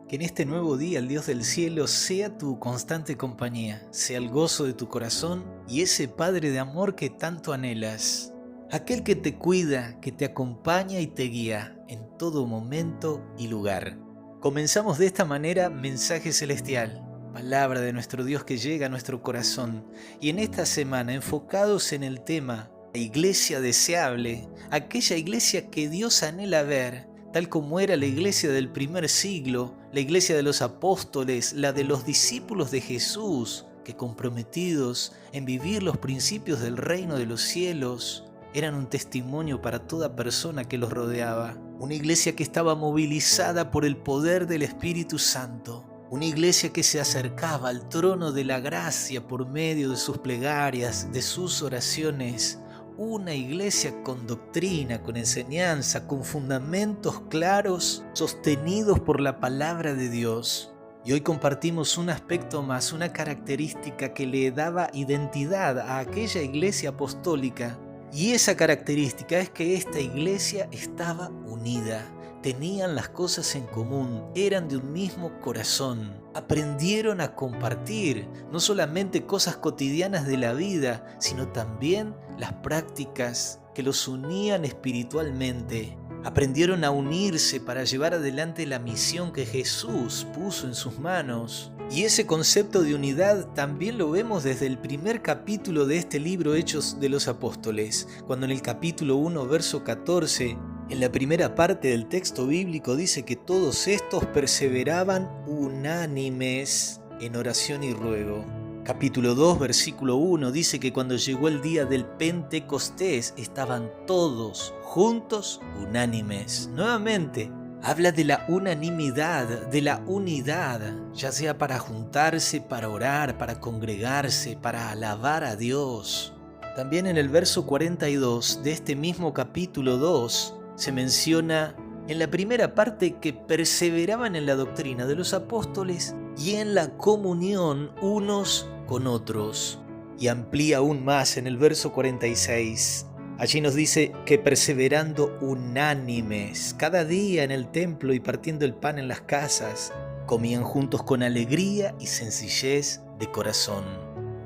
Que en este nuevo día el Dios del cielo sea tu constante compañía, sea el gozo de tu corazón y ese Padre de amor que tanto anhelas. Aquel que te cuida, que te acompaña y te guía en todo momento y lugar. Comenzamos de esta manera Mensaje Celestial, palabra de nuestro Dios que llega a nuestro corazón. Y en esta semana enfocados en el tema la iglesia deseable, aquella iglesia que Dios anhela ver, tal como era la iglesia del primer siglo, la iglesia de los apóstoles, la de los discípulos de Jesús, que comprometidos en vivir los principios del reino de los cielos, eran un testimonio para toda persona que los rodeaba. Una iglesia que estaba movilizada por el poder del Espíritu Santo. Una iglesia que se acercaba al trono de la gracia por medio de sus plegarias, de sus oraciones. Una iglesia con doctrina, con enseñanza, con fundamentos claros, sostenidos por la palabra de Dios. Y hoy compartimos un aspecto más, una característica que le daba identidad a aquella iglesia apostólica. Y esa característica es que esta iglesia estaba unida. Tenían las cosas en común, eran de un mismo corazón. Aprendieron a compartir no solamente cosas cotidianas de la vida, sino también las prácticas que los unían espiritualmente. Aprendieron a unirse para llevar adelante la misión que Jesús puso en sus manos. Y ese concepto de unidad también lo vemos desde el primer capítulo de este libro Hechos de los Apóstoles, cuando en el capítulo 1, verso 14, en la primera parte del texto bíblico dice que todos estos perseveraban unánimes en oración y ruego. Capítulo 2, versículo 1 dice que cuando llegó el día del Pentecostés estaban todos juntos unánimes. Nuevamente, habla de la unanimidad, de la unidad, ya sea para juntarse, para orar, para congregarse, para alabar a Dios. También en el verso 42 de este mismo capítulo 2 se menciona en la primera parte que perseveraban en la doctrina de los apóstoles y en la comunión unos con otros. Y amplía aún más en el verso 46. Allí nos dice que perseverando unánimes, cada día en el templo y partiendo el pan en las casas, comían juntos con alegría y sencillez de corazón.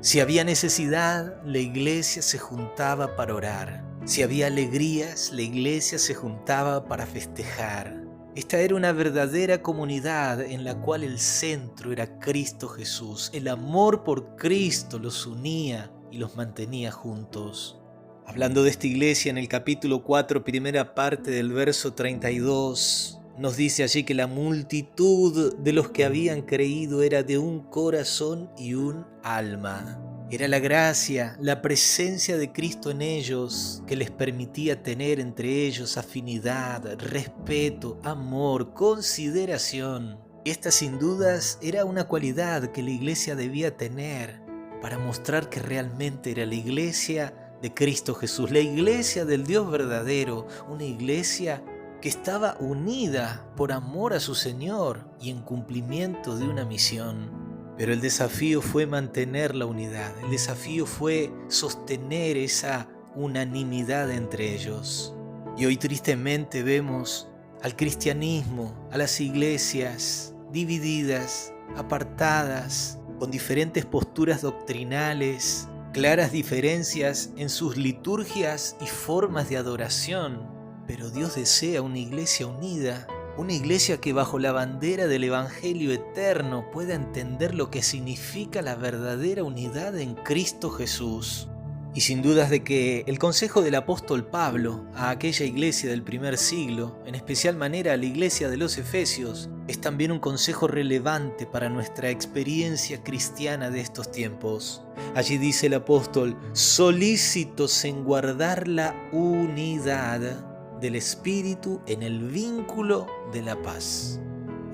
Si había necesidad, la iglesia se juntaba para orar. Si había alegrías, la iglesia se juntaba para festejar. Esta era una verdadera comunidad en la cual el centro era Cristo Jesús. El amor por Cristo los unía y los mantenía juntos. Hablando de esta iglesia en el capítulo 4, primera parte del verso 32, nos dice allí que la multitud de los que habían creído era de un corazón y un alma. Era la gracia, la presencia de Cristo en ellos que les permitía tener entre ellos afinidad, respeto, amor, consideración. Y esta sin dudas era una cualidad que la iglesia debía tener para mostrar que realmente era la iglesia de Cristo Jesús, la iglesia del Dios verdadero, una iglesia que estaba unida por amor a su Señor y en cumplimiento de una misión. Pero el desafío fue mantener la unidad, el desafío fue sostener esa unanimidad entre ellos. Y hoy tristemente vemos al cristianismo, a las iglesias divididas, apartadas, con diferentes posturas doctrinales, claras diferencias en sus liturgias y formas de adoración. Pero Dios desea una iglesia unida, una iglesia que bajo la bandera del Evangelio eterno pueda entender lo que significa la verdadera unidad en Cristo Jesús. Y sin dudas de que el consejo del apóstol Pablo a aquella iglesia del primer siglo, en especial manera a la iglesia de los Efesios, es también un consejo relevante para nuestra experiencia cristiana de estos tiempos. Allí dice el apóstol, solícitos en guardar la unidad del Espíritu en el vínculo de la paz.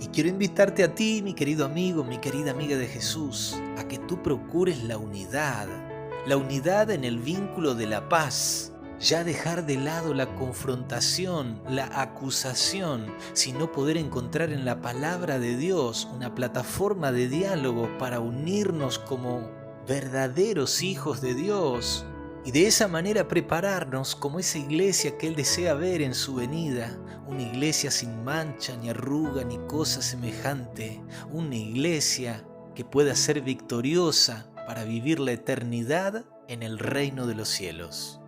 Y quiero invitarte a ti, mi querido amigo, mi querida amiga de Jesús, a que tú procures la unidad en el vínculo de la paz. Ya dejar de lado la confrontación, la acusación, sino poder encontrar en la palabra de Dios una plataforma de diálogo para unirnos como verdaderos hijos de Dios y y de esa manera prepararnos como esa iglesia que Él desea ver en su venida, una iglesia sin mancha, ni arruga, ni cosa semejante, una iglesia que pueda ser victoriosa para vivir la eternidad en el reino de los cielos.